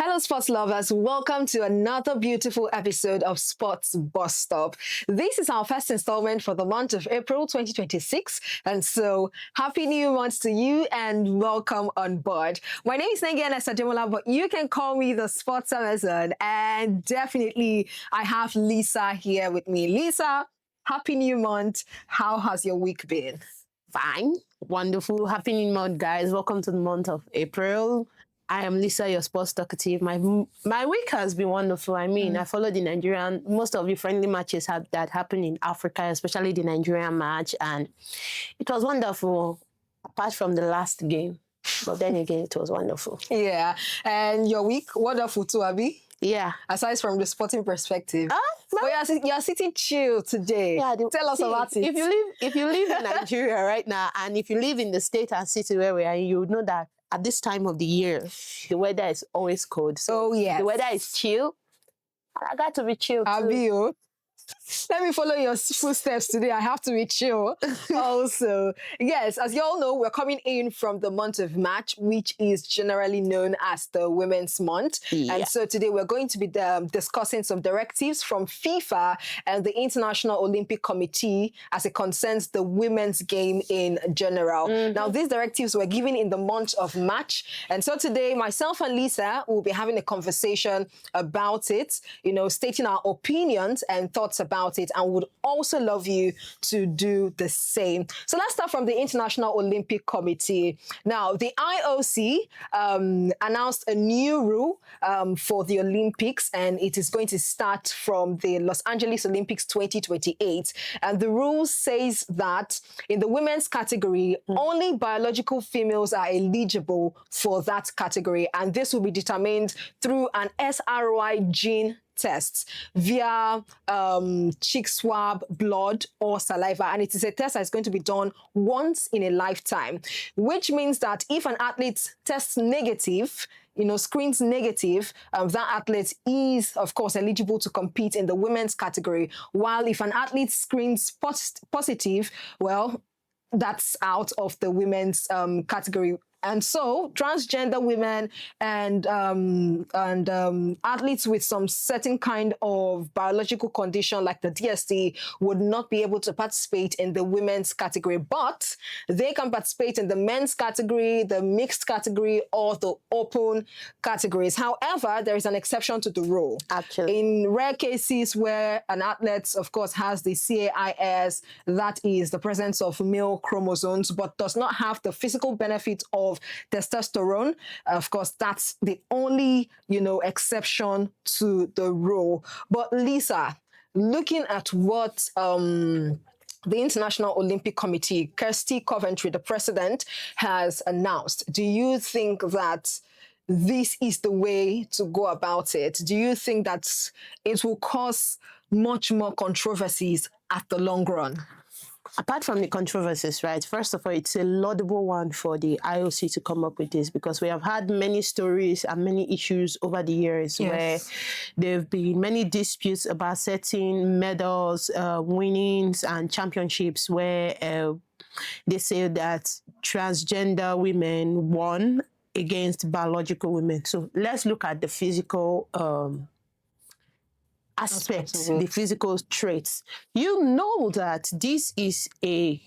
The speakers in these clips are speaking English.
Hello, sports lovers. Welcome to another beautiful episode of Sports Busstop. This is our first installment for the month of April 2026. And so, happy new month to you and welcome on board. My name is Nengen Esademola, but you can call me the Sports Amazon. And definitely, I have Lisa here with me. Lisa, happy new month. How has your week been? Fine. Wonderful. Happy new month, guys. Welcome to the month of April. I am Lisa, your sports talkative. My week has been wonderful. I mean, I followed the Nigerian, most of the friendly matches that happened in Africa, especially the Nigerian match, and it was wonderful, apart from the last game. But then again, it was wonderful. Yeah. And your week, wonderful too, Abby? Yeah. Aside from the sporting perspective. But you're sitting chill today. Yeah, tell us about it. If you live in Nigeria right now, and if you live in the state and city where we are, you would know that at this time of the year, the weather is always cold. So the weather is chill. I got to be chill too. Abio, let me follow your footsteps today. I have to be chill. Also, yes, as you all know, we're coming in from the month of March, which is generally known as the Women's Month. Yeah. And so today we're going to be discussing some directives from FIFA and the International Olympic Committee as it concerns the women's game in general. Now, these directives were given in the month of March. And so today, myself and Lisa will be having a conversation about it, stating our opinions and thoughts about it, and would also love you to do the same. So let's start from the International Olympic Committee. Now, the IOC announced a new rule for the Olympics, and it is going to start from the Los Angeles Olympics 2028. And the rule says that in the women's category, only biological females are eligible for that category, and this will be determined through an SRY gene tests via cheek swab, blood, or saliva. And it is a test that is going to be done once in a lifetime, which means that if an athlete tests negative, screens negative, that athlete is, of course, eligible to compete in the women's category. While if an athlete screens positive, well, that's out of the women's category. And so transgender women and athletes with some certain kind of biological condition like the DST would not be able to participate in the women's category, but they can participate in the men's category, the mixed category, or the open categories. However, there is an exception to the rule. Actually, in rare cases where an athlete, of course, has the CAIS, that is the presence of male chromosomes, but does not have the physical benefit of testosterone, of course, that's the only, exception to the rule. But Lisa, looking at what the International Olympic Committee, Kirsty Coventry, the president, has announced, do you think that this is the way to go about it? Do you think that it will cause much more controversies at the long run? Apart from the controversies, right, first of all, it's a laudable one for the IOC to come up with this, because we have had many stories and many issues over the years where there have been many disputes about certain medals, winnings, and championships where they say that transgender women won against biological women. So let's look at the physical aspects, the physical traits. You know that this is a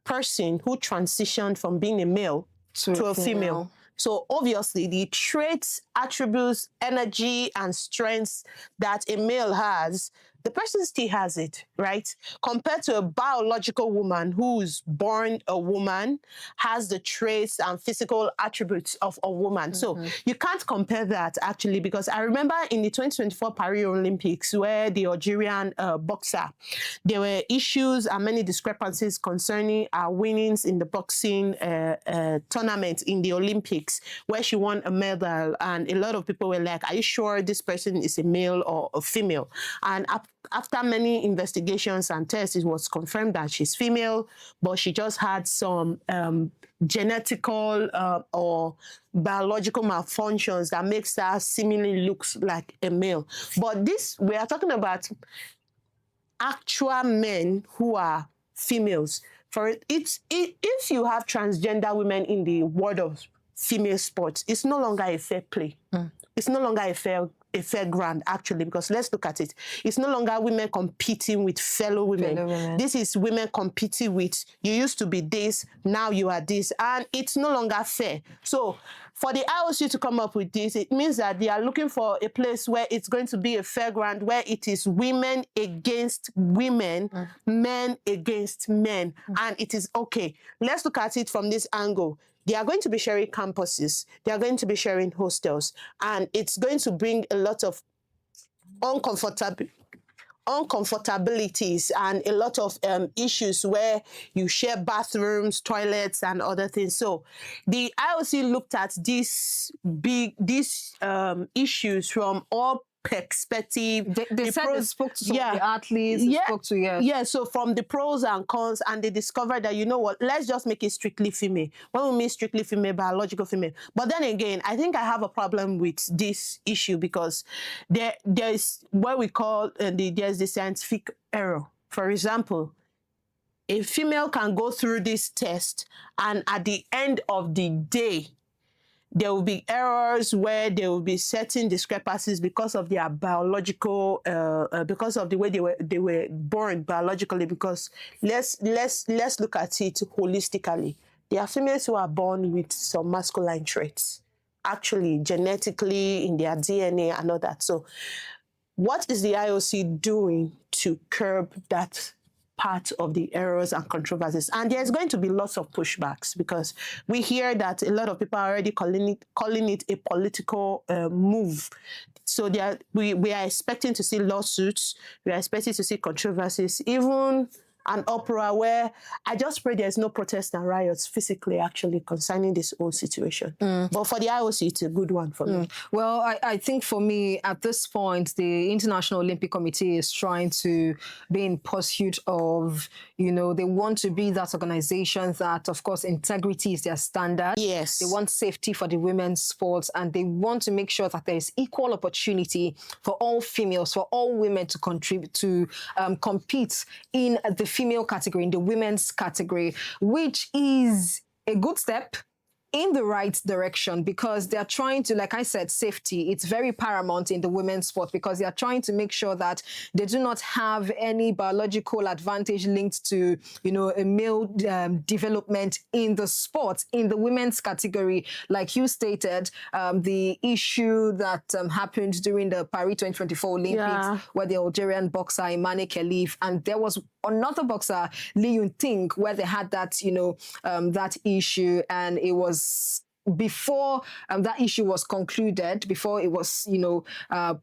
person who transitioned from being a male to a female. So obviously the traits, attributes, energy, and strengths that a male has, the person still has it, right? Compared to a biological woman who's born a woman, has the traits and physical attributes of a woman. So you can't compare that, actually, because I remember in the 2024 Paris Olympics where the Algerian boxer, there were issues and many discrepancies concerning our winnings in the boxing tournament in the Olympics, where she won a medal, and a lot of people were like, are you sure this person is a male or a female? And after many investigations and tests, it was confirmed that she's female, but she just had some genetical or biological malfunctions that makes her seemingly looks like a male. But this, we are talking about actual men who are females. If you have transgender women in the world of female sports, it's no longer a fair play. It's no longer a fair ground, actually, because let's look at it. It's no longer women competing with fellow women. This is women competing with, you used to be this, now you are this, and it's no longer fair. So for the IOC to come up with this, it means that they are looking for a place where it's going to be a fair ground, where it is women against women, men against men, and it is okay. Let's look at it from this angle. They are going to be sharing campuses. They are going to be sharing hostels. And it's going to bring a lot of uncomfortabilities and a lot of issues where you share bathrooms, toilets, and other things. So the IOC looked at these issues from all perspective. They said they spoke to some of the athletes, so from the pros and cons, and they discovered that, you know what, let's just make it strictly female. When we mean strictly female, biological female. But then again, I think I have a problem with this issue because there's what we call, there's the scientific error. For example, a female can go through this test, and at the end of the day, there will be errors where there will be certain discrepancies because of their biological, because of the way they were born biologically. Because let's look at it holistically. There are females who are born with some masculine traits, actually genetically in their DNA and all that. So, what is the IOC doing to curb that part of the errors and controversies? And there's going to be lots of pushbacks because we hear that a lot of people are already calling it a political move. So we are expecting to see lawsuits. We are expecting to see controversies, even an uproar where I just pray there's no protests and riots physically actually concerning this whole situation. But for the IOC, it's a good one for me. Well, I think for me, at this point, the International Olympic Committee is trying to be in pursuit of, they want to be that organization that, of course, integrity is their standard. Yes. They want safety for the women's sports, and they want to make sure that there is equal opportunity for all females, for all women to contribute, to compete in the female category, in the women's category, which is a good step in the right direction because they are trying to, like I said, safety. It's very paramount in the women's sport because they are trying to make sure that they do not have any biological advantage linked to, a male development in the sport, in the women's category. Like you stated, the issue that happened during the Paris 2024 Olympics, where the Algerian boxer Imane Khelif, and there was another boxer, Li Yunting, where they had that, that issue, and it was before that issue was concluded, before it was,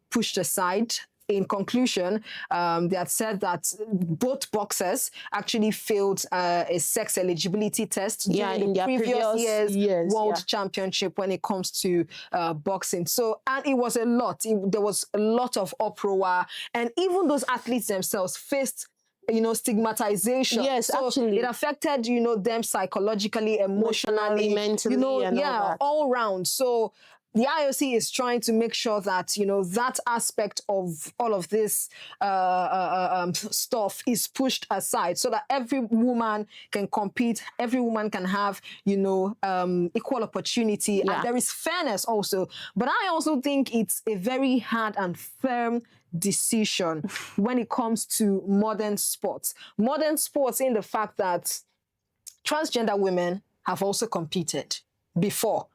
pushed aside. In conclusion, they had said that both boxers actually failed a sex eligibility test during the previous year's World Championship when it comes to boxing. So, and it was a lot. There was a lot of uproar, and even those athletes themselves faced stigmatization. Yes, so actually. It affected, them psychologically, emotionally, mentally, and all round. So the IOC is trying to make sure that, that aspect of all of this stuff is pushed aside so that every woman can compete, every woman can have, equal opportunity. And there is fairness also. But I also think it's a very hard and firm decision when it comes to modern sports. Modern sports in the fact that transgender women have also competed before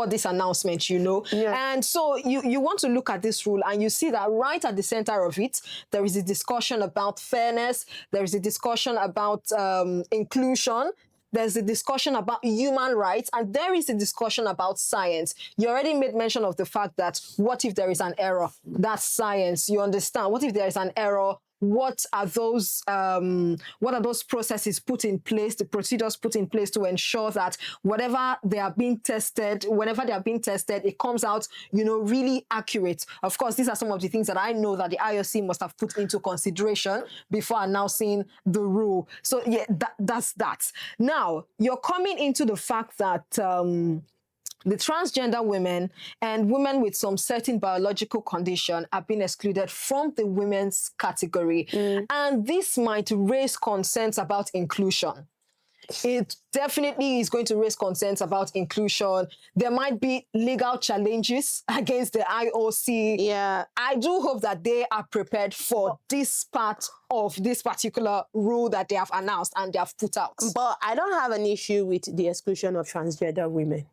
this announcement, And so you want to look at this rule and you see that right at the center of it, there is a discussion about fairness, there is a discussion about inclusion, there's a discussion about human rights, and there is a discussion about science. You already made mention of the fact that what if there is an error? That's science, you understand. What if there is an error? What are those processes put in place, the procedures put in place to ensure that whenever they are being tested, it comes out, really accurate. Of course, these are some of the things that I know that the IOC must have put into consideration before announcing the rule. So that's that. Now, you're coming into the fact that the transgender women and women with some certain biological condition have been excluded from the women's category. And this might raise concerns about inclusion. it definitely is going to raise concerns about inclusion. There might be legal challenges against the IOC. Yeah. I do hope that they are prepared for this part of this particular rule that they have announced and they have put out. But I don't have an issue with the exclusion of transgender women.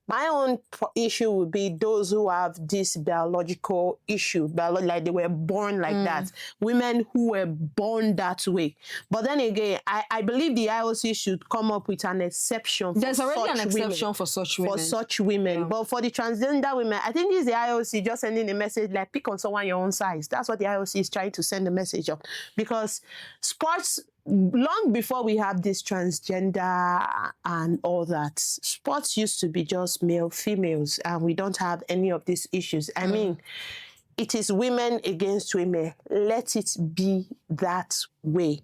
My own issue would be those who have this biological issue, like they were born like that. Women who were born that way. But then again, I believe the IOC should come up with an exception for There's already an exception women, for such women. For such women. Yeah. But for the transgender women, I think this is the IOC just sending a message like, pick on someone your own size. That's what the IOC is trying to send a message of. Because sports, long before we have this transgender and all that, sports used to be just male, females, and we don't have any of these issues. I mean, it is women against women. Let it be that way.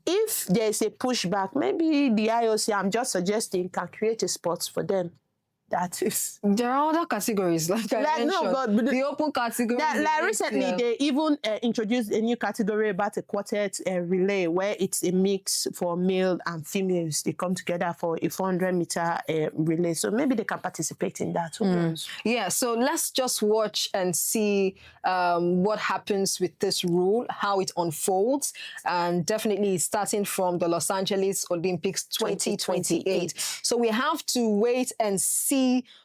If there's a pushback, maybe the IOC, I'm just suggesting, can create a sport for them. That is. There are other categories, like I mentioned. No, but the open category. Like recently, they even introduced a new category about a quartet relay, where it's a mix for male and females. They come together for a 400-meter relay. So maybe they can participate in that. Yeah, so let's just watch and see what happens with this rule, how it unfolds, and definitely starting from the Los Angeles Olympics 2028. So we have to wait and see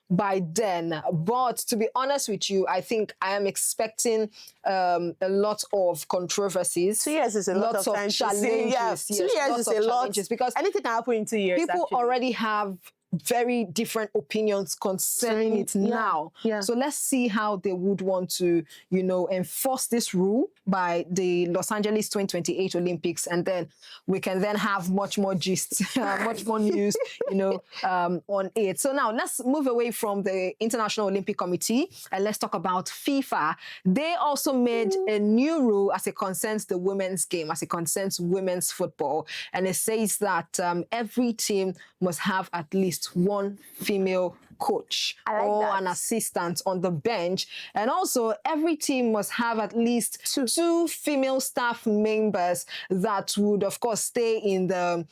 by then. But to be honest with you, I think I am expecting a lot of controversies. 2 years is a lot of time challenges. Yeah, 2 years is a lot. Because anything can happen in 2 years. People already have very different opinions concerning it now. Yeah. So let's see how they would want to, enforce this rule by the Los Angeles 2028 Olympics, and then we can then have much more gist, much more news, on it. So now let's move away from the International Olympic Committee and let's talk about FIFA. They also made a new rule as it concerns the women's game, as it concerns women's football, and it says that every team must have at least one female coach or an assistant on the bench, and also every team must have at least two female staff members that would, of course, stay in the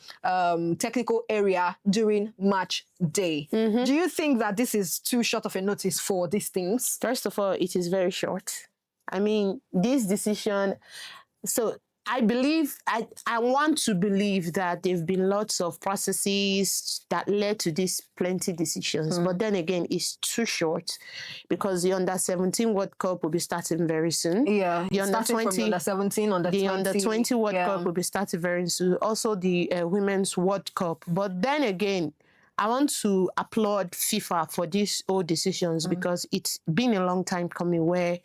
technical area during match day. Do you think that this is too short of a notice for these things? First of all, it is very short. I mean, this decision, so I want to believe that there have been lots of processes that led to these plenty decisions. But then again, it's too short because the Under-17 World Cup will be starting very soon. Yeah, the Under-20, Under-17, Under-20. The Under-20 World Cup will be starting very soon. Also, the Women's World Cup. But then again, I want to applaud FIFA for these old decisions because it's been a long time coming where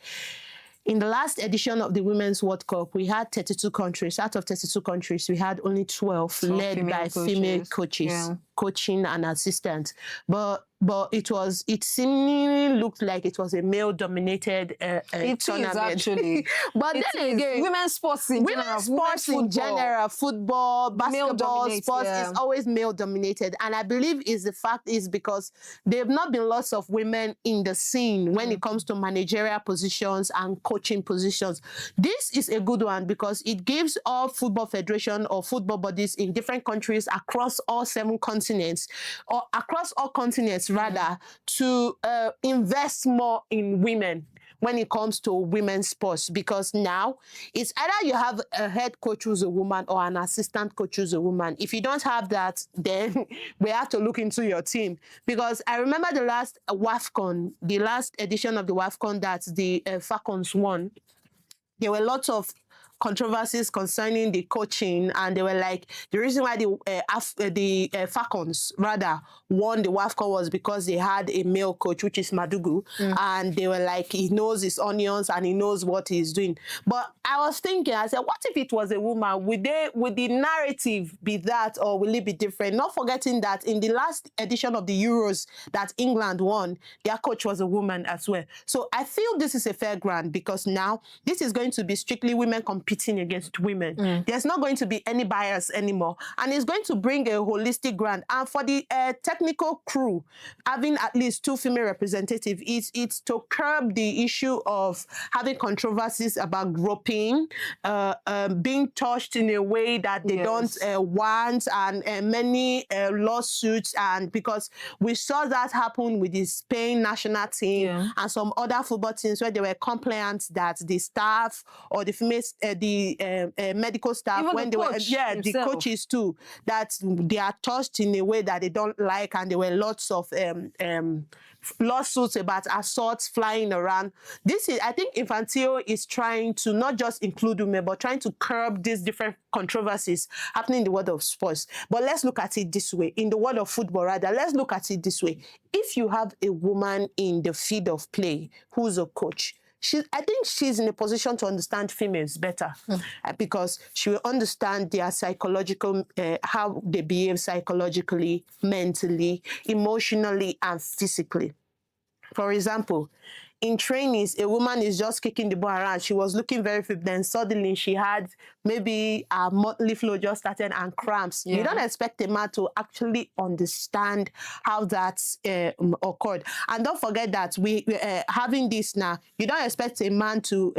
in the last edition of the Women's World Cup, we had 32 countries. Out of 32 countries, we had only 12 led by female coaches, coaching and assistants. But it seemingly looked like it was a male-dominated it tournament. Is actually. But then again, women's sports in general, football, basketball, sports is always male-dominated. And I believe the fact is because there have not been lots of women in the scene when it comes to managerial positions and coaching positions. This is a good one because it gives all football federation or football bodies in different countries across all 7 continents, or across all continents rather, to invest more in women when it comes to women's sports, because now it's either you have a head coach who's a woman or an assistant coach who's a woman. If you don't have that, then we have to look into your team. Because I remember the last WAFCON, the last edition of the WAFCON that the Falcons won, there were lots of controversies concerning the coaching, and they were like, the reason why the Falcons rather won the WAFCON was because they had a male coach, which is Madugu, and they were like, he knows his onions and he knows what he's doing. But I was thinking, I said, what if it was a woman? Would the narrative be that, or will it be different? Not forgetting that in the last edition of the Euros that England won, their coach was a woman as well. So I feel this is a fair ground because now this is going to be strictly women competing competing against women. There's not going to be any bias anymore. And it's going to bring a holistic ground. And for the technical crew, having at least 2 female representatives, it's to curb the issue of having controversies about groping, being touched in a way that they don't want, and many lawsuits. And because we saw that happen with the Spain national team and some other football teams where they were compliant that the staff or the female, medical staff, even when the the coaches too, that they are touched in a way that they don't like, and there were lots of lawsuits about assaults flying around. This is, I think, Infantino is trying to not just include women, but trying to curb these different controversies happening in the world of sports. But let's look at it this way. In the world of football, rather, let's look at it this way. If you have a woman in the field of play who's a coach, I think she's in a position to understand females better because she will understand their psychological, how they behave psychologically, mentally, emotionally, and physically. For example, in trainings, a woman is just kicking the ball around. She was looking very fit. Then suddenly she had maybe a monthly flow just started and cramps. You don't expect a man to actually understand how that occurred. And don't forget that we having this now, you don't expect a man to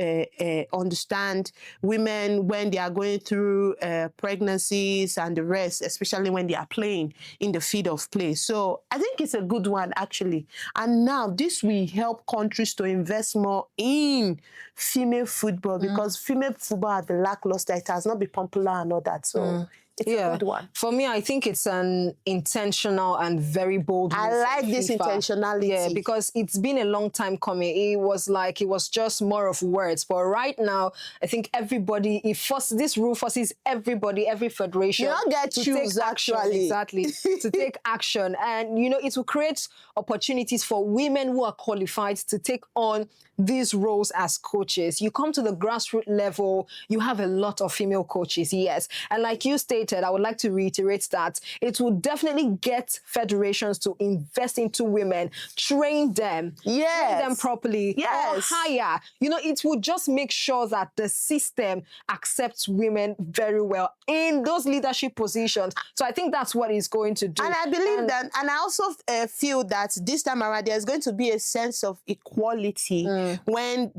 understand women when they are going through pregnancies and the rest, especially when they are playing in the field of play. So I think it's a good one, actually. And now this will help countries to invest more in female football because female football are the lackluster. It has not been popular and all that. So it's a good one. For me, I think it's an intentional and very bold move. I like this intentionality. Yeah, because it's been a long time coming. It was just more of words. But right now, I think everybody, this rule forces everybody, every federation. You don't get to choose, actually. Exactly. To take action. And, you know, it will create opportunities for women who are qualified to take on these roles as coaches. You come to the grassroots level, you have a lot of female coaches, yes. And like you stated, I would like to reiterate that it will definitely get federations to invest into women, train them, train them properly, or hire. You know, it will just make sure that the system accepts women very well in those leadership positions. So I think that's what it's going to do. And I believe that, and I also feel that this time around, there's going to be a sense of equality when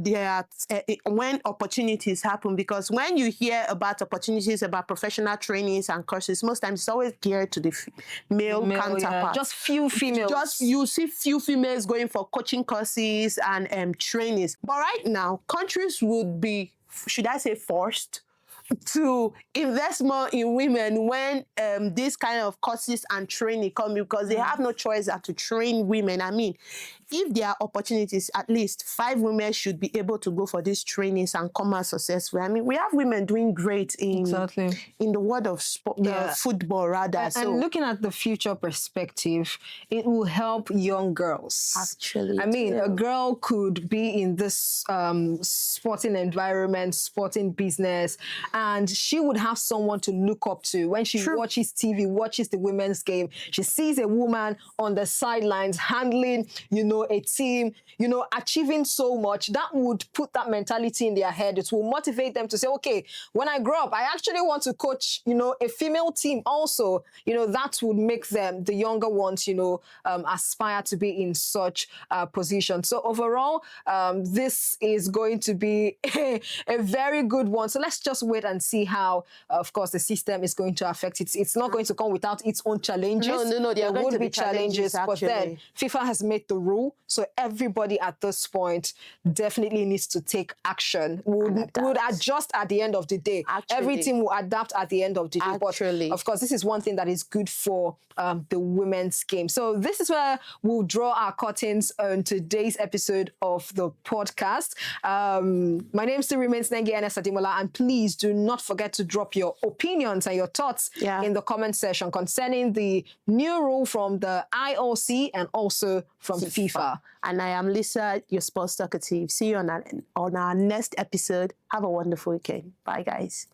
when opportunities happen, because when you hear about opportunities about professional trainings and courses, most times it's always geared to the male counterpart. Just few females. You see few females going for coaching courses and trainings. But right now, countries would be, should I say, forced to invest more in women when these kind of courses and training come, because they have no choice than to train women. I mean, if there are opportunities, at least 5 women should be able to go for these trainings and come out successful. I mean, we have women doing great in the world of sport, football, rather. And looking at the future perspective, it will help young girls. Actually, I mean, a girl could be in this sporting environment, sporting business, and she would have someone to look up to when she watches TV, watches the women's game. She sees a woman on the sidelines handling, you know, a team, you know, achieving so much. That would put that mentality in their head. It will motivate them to say, okay, when I grow up, I actually want to coach, you know, a female team also. You know, that would make them, the younger ones, you know, aspire to be in such position. So overall, this is going to be a very good one. So let's just wait and see how, of course, the system is going to affect it. It's not going to come without its own challenges. No, there would be challenges, but then FIFA has made the rule, so everybody at this point definitely needs to take action. Would adjust at the end of the day. Every team will adapt at the end of the day. But of course, this is one thing that is good for the women's game. So this is where we'll draw our curtains on today's episode of the podcast. My name still remains Nengi Ernest Adimola, and please do not forget to drop your opinions and your thoughts in the comment section concerning the new rule from the IOC and also from FIFA. And I am Lisa, your sports talkative. See you on our next episode. Have a wonderful weekend. Bye, guys.